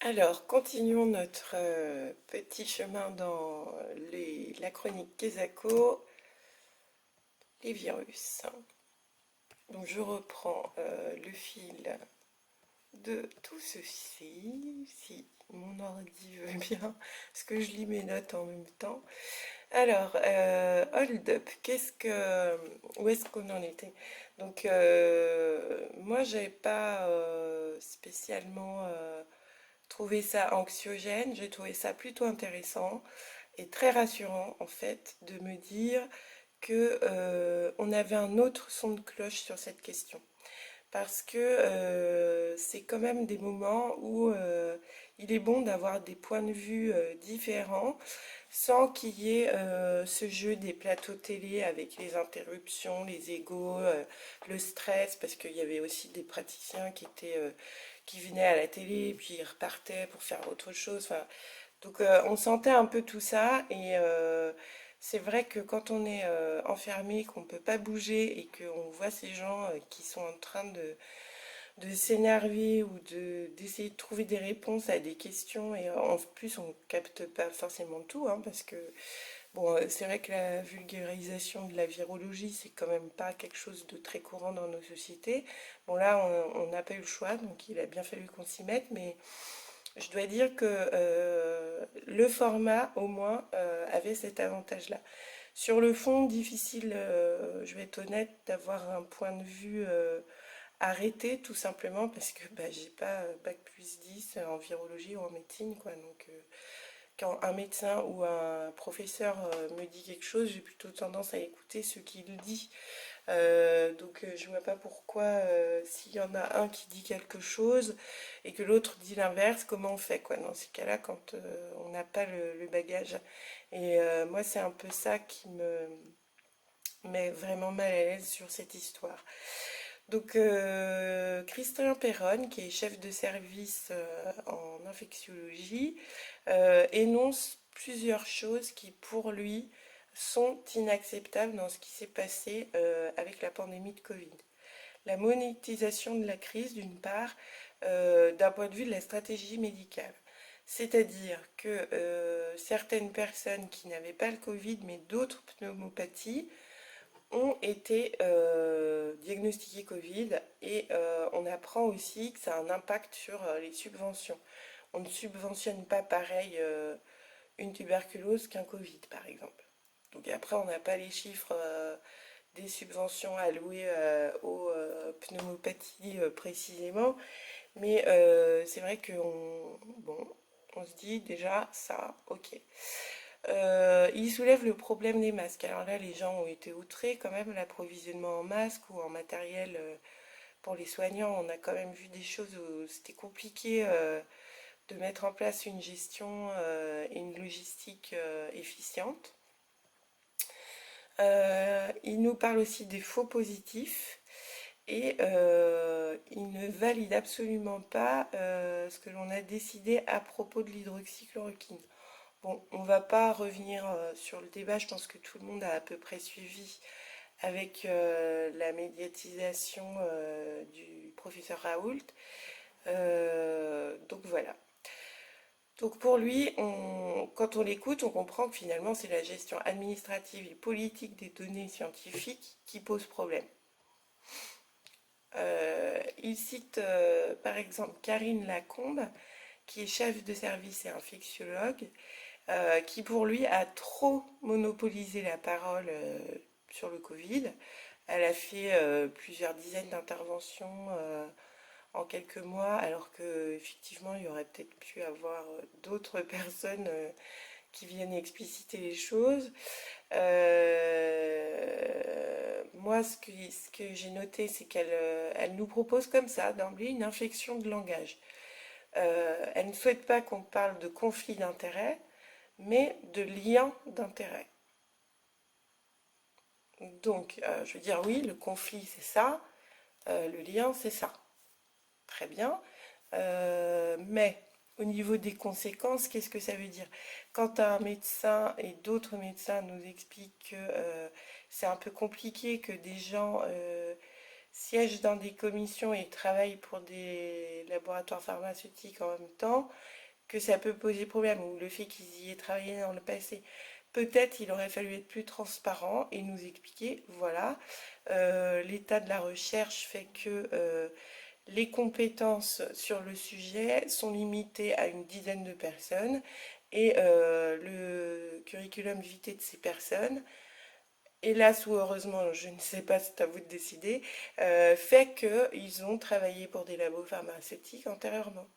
Alors, continuons notre petit chemin dans la chronique Kesako, les virus. Donc, je reprends le fil de tout ceci, si mon ordi veut bien, parce que je lis mes notes en même temps. Alors, hold up, où est-ce qu'on en était? Donc, moi, j'avais pas spécialement trouvé ça anxiogène, j'ai trouvé ça plutôt intéressant et très rassurant en fait de me dire que on avait un autre son de cloche sur cette question. Parce que c'est quand même des moments où il est bon d'avoir des points de vue différents sans qu'il y ait ce jeu des plateaux télé avec les interruptions, les égos, le stress, parce qu'il y avait aussi des praticiens qui venaient à la télé et puis ils repartaient pour faire autre chose. Enfin, donc on sentait un peu tout ça et c'est vrai que quand on est enfermé, qu'on ne peut pas bouger et qu'on voit ces gens qui sont en train de s'énerver ou d'essayer de trouver des réponses à des questions et en plus on capte pas forcément tout hein, parce que bon c'est vrai que la vulgarisation de la virologie c'est quand même pas quelque chose de très courant dans nos sociétés. Bon là on n'a pas eu le choix donc il a bien fallu qu'on s'y mette mais je dois dire que le format, au moins, avait cet avantage-là. Sur le fond, difficile, je vais être honnête, d'avoir un point de vue arrêté, tout simplement parce que bah, j'ai pas bac+10 en virologie ou en médecine, quoi. Donc, quand un médecin ou un professeur me dit quelque chose, j'ai plutôt tendance à écouter ce qu'il dit. Donc je vois pas pourquoi s'il y en a un qui dit quelque chose et que l'autre dit l'inverse, comment on fait quoi dans ces cas-là quand on n'a pas le bagage. Et moi c'est un peu ça qui me met vraiment mal à l'aise sur cette histoire. Donc Christian Perron, qui est chef de service en infectiologie, énonce plusieurs choses qui pour lui sont inacceptables dans ce qui s'est passé avec la pandémie de Covid. La monétisation de la crise, d'une part, d'un point de vue de la stratégie médicale. C'est-à-dire que certaines personnes qui n'avaient pas le Covid mais d'autres pneumopathies ont été diagnostiquées Covid et on apprend aussi que ça a un impact sur les subventions. On ne subventionne pas pareil une tuberculose qu'un Covid, par exemple. Donc après, on n'a pas les chiffres des subventions allouées aux pneumopathies précisément, mais c'est vrai qu'on bon, on se dit déjà ça, ok. Il soulève le problème des masques. Alors là, les gens ont été outrés quand même, l'approvisionnement en masques ou en matériel pour les soignants. On a quand même vu des choses où c'était compliqué de mettre en place une gestion et une logistique efficiente. Il nous parle aussi des faux positifs et il ne valide absolument pas ce que l'on a décidé à propos de l'hydroxychloroquine. Bon, on ne va pas revenir sur le débat, je pense que tout le monde a à peu près suivi avec la médiatisation du professeur Raoult. Donc voilà. Donc pour lui, quand on l'écoute, on comprend que finalement c'est la gestion administrative et politique des données scientifiques qui pose problème. Il cite par exemple Karine Lacombe, qui est chef de service et infectiologue, qui pour lui a trop monopolisé la parole sur le Covid. Elle a fait plusieurs dizaines d'interventions en quelques mois, alors qu'effectivement il y aurait peut-être pu avoir d'autres personnes qui viennent expliciter les choses. Moi, ce que j'ai noté, c'est qu'elle elle nous propose comme ça, d'emblée, une inflexion de langage. Elle ne souhaite pas qu'on parle de conflit d'intérêts, mais de lien d'intérêts. Donc, je veux dire, oui, le conflit, c'est ça, le lien, c'est ça. Très bien. Mais au niveau des conséquences, qu'est-ce que ça veut dire? Quand un médecin et d'autres médecins nous expliquent que c'est un peu compliqué, que des gens siègent dans des commissions et travaillent pour des laboratoires pharmaceutiques en même temps, que ça peut poser problème, ou le fait qu'ils y aient travaillé dans le passé. Peut-être il aurait fallu être plus transparent et nous expliquer, voilà, l'état de la recherche fait que les compétences sur le sujet sont limitées à une dizaine de personnes et le curriculum vitae de ces personnes, hélas ou heureusement, je ne sais pas, c'est à vous de décider, fait qu'ils ont travaillé pour des labos pharmaceutiques antérieurement.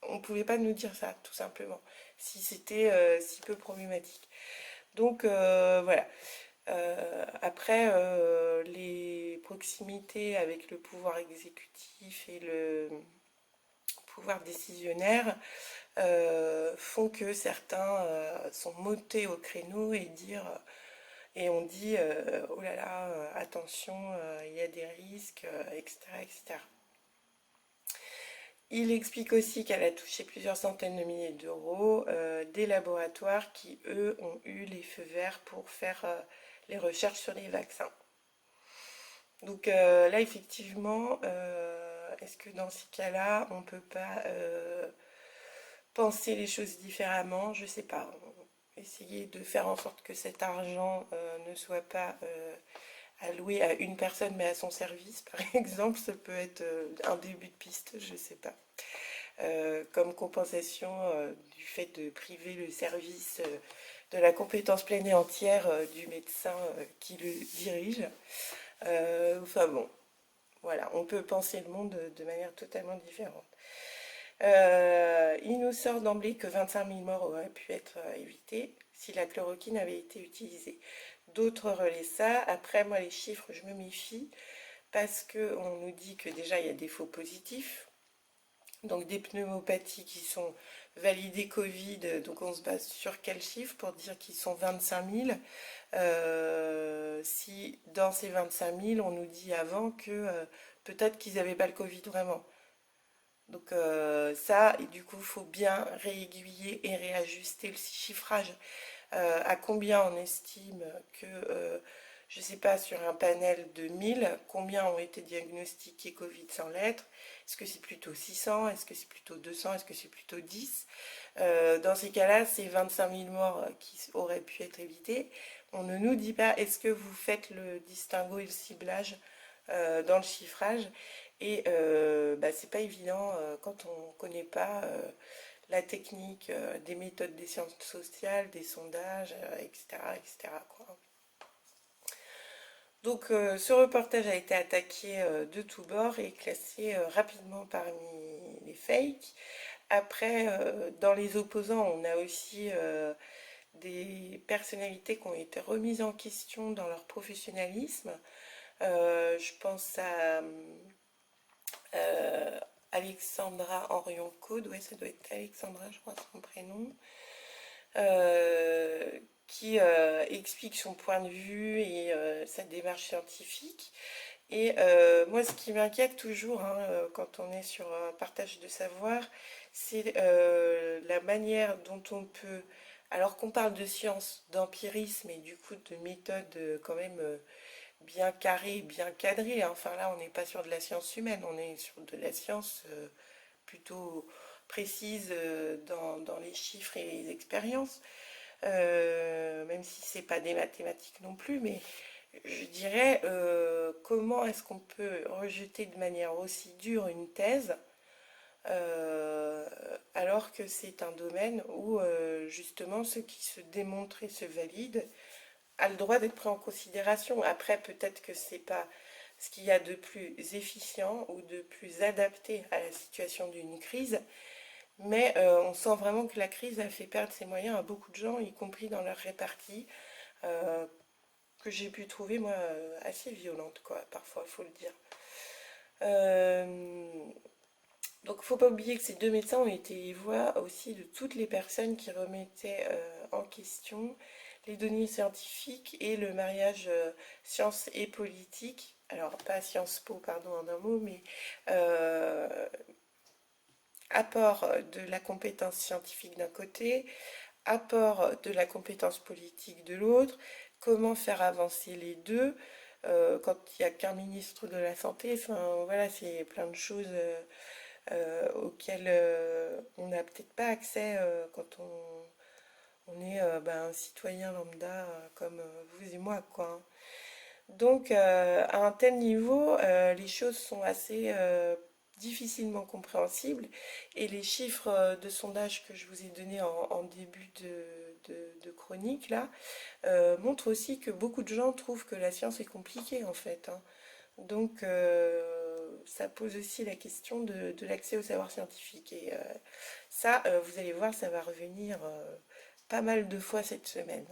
On ne pouvait pas nous dire ça, tout simplement, si c'était si peu problématique. Donc voilà. Après, les proximités avec le pouvoir exécutif et le pouvoir décisionnaire font que certains sont montés au créneau et on dit oh là là, attention, il y a des risques, etc., etc. Il explique aussi qu'elle a touché plusieurs centaines de milliers d'euros des laboratoires qui, eux, ont eu les feux verts pour faire les recherches sur les vaccins. Donc là, effectivement, est-ce que dans ces cas-là, on ne peut pas penser les choses différemment? Je ne sais pas. Essayer de faire en sorte que cet argent ne soit pas alloué à une personne, mais à son service, par exemple, ça peut être un début de piste, je ne sais pas. Comme compensation du fait de priver le service de la compétence pleine et entière du médecin qui le dirige. Enfin bon, voilà, on peut penser le monde de manière totalement différente. Il nous sort d'emblée que 25 000 morts auraient pu être évitées si la chloroquine avait été utilisée. D'autres relaient ça. Après, moi, les chiffres, je me méfie parce qu'on nous dit que déjà, il y a des faux positifs. Donc des pneumopathies qui sont validées Covid, donc on se base sur quel chiffre pour dire qu'ils sont 25 000 si dans ces 25 000 on nous dit avant que peut-être qu'ils n'avaient pas le Covid vraiment. Donc ça, et du coup, il faut bien réaiguiller et réajuster le chiffrage. À combien on estime que, je ne sais pas, sur un panel de 1000, combien ont été diagnostiqués Covid sans l'être? Est-ce que c'est plutôt 600? Est-ce que c'est plutôt 200? Est-ce que c'est plutôt 10? Dans ces cas-là, c'est 25 000 morts qui auraient pu être évités. On ne nous dit pas, est-ce que vous faites le distinguo et le ciblage dans le chiffrage? Et bah, c'est pas évident quand on ne connaît pas la technique des méthodes des sciences sociales, des sondages, etc., etc., quoi. Donc ce reportage a été attaqué de tous bords et classé rapidement parmi les fakes. Après, dans les opposants, on a aussi des personnalités qui ont été remises en question dans leur professionnalisme. Je pense à Alexandra Henrion-Caude, ouais, ça doit être Alexandra, je crois, son prénom, qui explique son point de vue et sa démarche scientifique. Et moi, ce qui m'inquiète toujours hein, quand on est sur un partage de savoir, c'est la manière dont on peut, alors qu'on parle de science, d'empirisme et du coup de méthode quand même bien carrée, bien cadrée. Enfin là, on n'est pas sur de la science humaine, on est sur de la science plutôt précise dans les chiffres et les expériences. Même si c'est pas des mathématiques non plus, mais je dirais comment est-ce qu'on peut rejeter de manière aussi dure une thèse alors que c'est un domaine où justement ce qui se démontre et se valide a le droit d'être pris en considération. Après, peut-être que c'est pas ce qu'il y a de plus efficient ou de plus adapté à la situation d'une crise, mais on sent vraiment que la crise a fait perdre ses moyens à beaucoup de gens, y compris dans leur répartie, euh, que j'ai pu trouver moi assez violente, quoi, parfois, il faut le dire. Donc, faut pas oublier que ces deux médecins ont été les voix aussi de toutes les personnes qui remettaient en question les données scientifiques et le mariage science et politique. Alors, pas Sciences Po, pardon, en un mot, mais apport de la compétence scientifique d'un côté, apport de la compétence politique de l'autre, comment faire avancer les deux, quand il n'y a qu'un ministre de la Santé. Enfin, voilà, c'est plein de choses auxquelles on n'a peut-être pas accès quand on est un citoyen lambda comme vous et moi, quoi, hein. Donc, à un tel niveau, les choses sont assez difficilement compréhensibles et les chiffres de sondage que je vous ai donnés en début de chronique là montrent aussi que beaucoup de gens trouvent que la science est compliquée en fait, hein. Donc, ça pose aussi la question de l'accès au savoir scientifique. Et ça, vous allez voir, ça va revenir pas mal de fois cette semaine.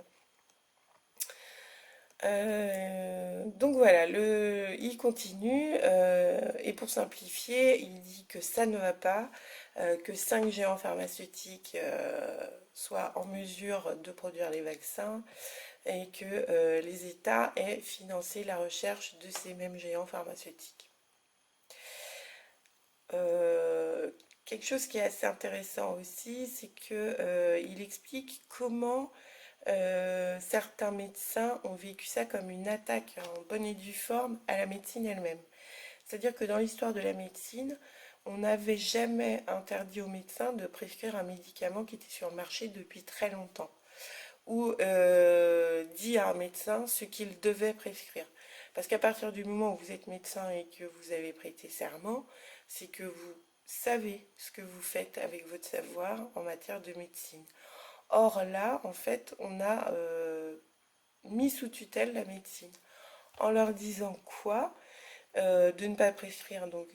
Donc voilà, il continue et pour simplifier, il dit que ça ne va pas, que 5 géants pharmaceutiques soient en mesure de produire les vaccins et que les États aient financé la recherche de ces mêmes géants pharmaceutiques. Euh, Quelque chose qui est assez intéressant aussi, c'est que il explique comment certains médecins ont vécu ça comme une attaque en bonne et due forme à la médecine elle-même. C'est-à-dire que dans l'histoire de la médecine, on n'avait jamais interdit aux médecins de prescrire un médicament qui était sur le marché depuis très longtemps, ou dit à un médecin ce qu'il devait prescrire. Parce qu'à partir du moment où vous êtes médecin et que vous avez prêté serment, c'est que vous savez ce que vous faites avec votre savoir en matière de médecine. Or là, en fait, on a mis sous tutelle la médecine en leur disant quoi? De ne pas prescrire donc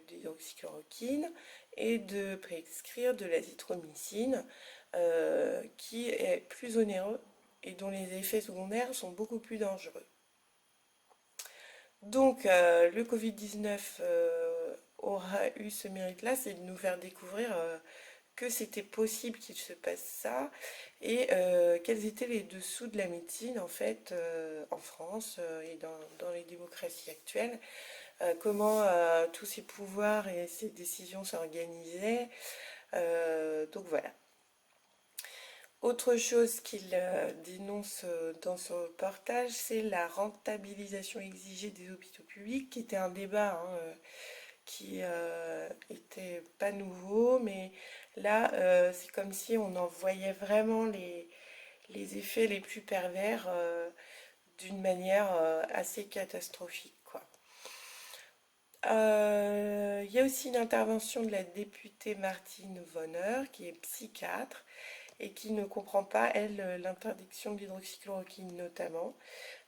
d'hydroxychloroquine et de prescrire de l'azithromycine qui est plus onéreux et dont les effets secondaires sont beaucoup plus dangereux. Donc le Covid-19 aura eu ce mérite-là, c'est de nous faire découvrir que c'était possible qu'il se passe ça et quels étaient les dessous de la médecine en fait en France et dans les démocraties actuelles, comment tous ces pouvoirs et ces décisions s'organisaient. Donc voilà. Autre chose qu'il dénonce dans son reportage, c'est la rentabilisation exigée des hôpitaux publics, qui était un débat hein, qui était pas nouveau, mais là, c'est comme si on en voyait vraiment les effets les plus pervers d'une manière assez catastrophique, quoi. Il y a aussi une intervention de la députée Martine Vonner, qui est psychiatre, et qui ne comprend pas, elle, l'interdiction de l'hydroxychloroquine notamment,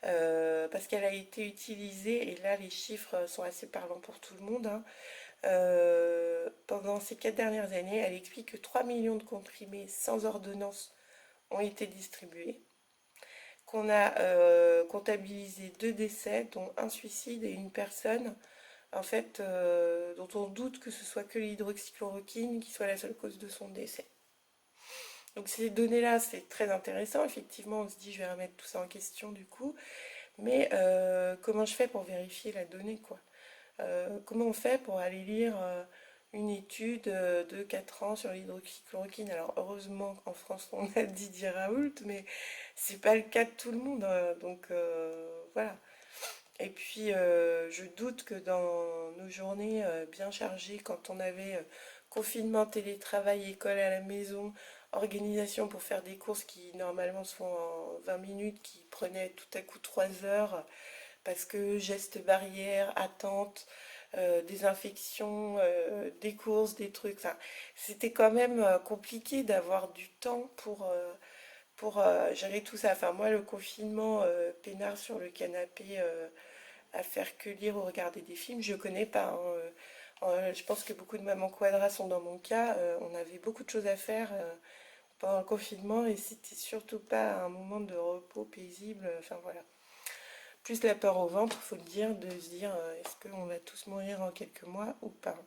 parce qu'elle a été utilisée, et là les chiffres sont assez parlants pour tout le monde, hein. Pendant ces 4 dernières années, elle explique que 3 millions de comprimés sans ordonnance ont été distribués, qu'on a comptabilisé 2 décès, dont un suicide et une personne, en fait, dont on doute que ce soit que l'hydroxychloroquine qui soit la seule cause de son décès. Donc ces données-là, c'est très intéressant. Effectivement, on se dit, je vais remettre tout ça en question du coup. Mais comment je fais pour vérifier la donnée, quoi? Comment on fait pour aller lire une étude de 4 ans sur l'hydroxychloroquine? Alors heureusement qu'en France on a Didier Raoult, mais c'est pas le cas de tout le monde, hein. Donc voilà. Et puis je doute que dans nos journées bien chargées, quand on avait confinement, télétravail, école à la maison, organisation pour faire des courses qui normalement se font en 20 minutes, qui prenaient tout à coup 3 heures, parce que gestes barrières, attente, désinfection, des courses, des trucs. Enfin, c'était quand même compliqué d'avoir du temps pour gérer tout ça. Enfin, moi, le confinement, peinard sur le canapé, à faire que lire ou regarder des films, je connais pas, hein. Je pense que beaucoup de mamans quadras sont dans mon cas. On avait beaucoup de choses à faire pendant le confinement et c'était surtout pas un moment de repos paisible. Enfin voilà. Plus la peur au ventre, faut le dire, de se dire est-ce qu'on va tous mourir en quelques mois ou pas.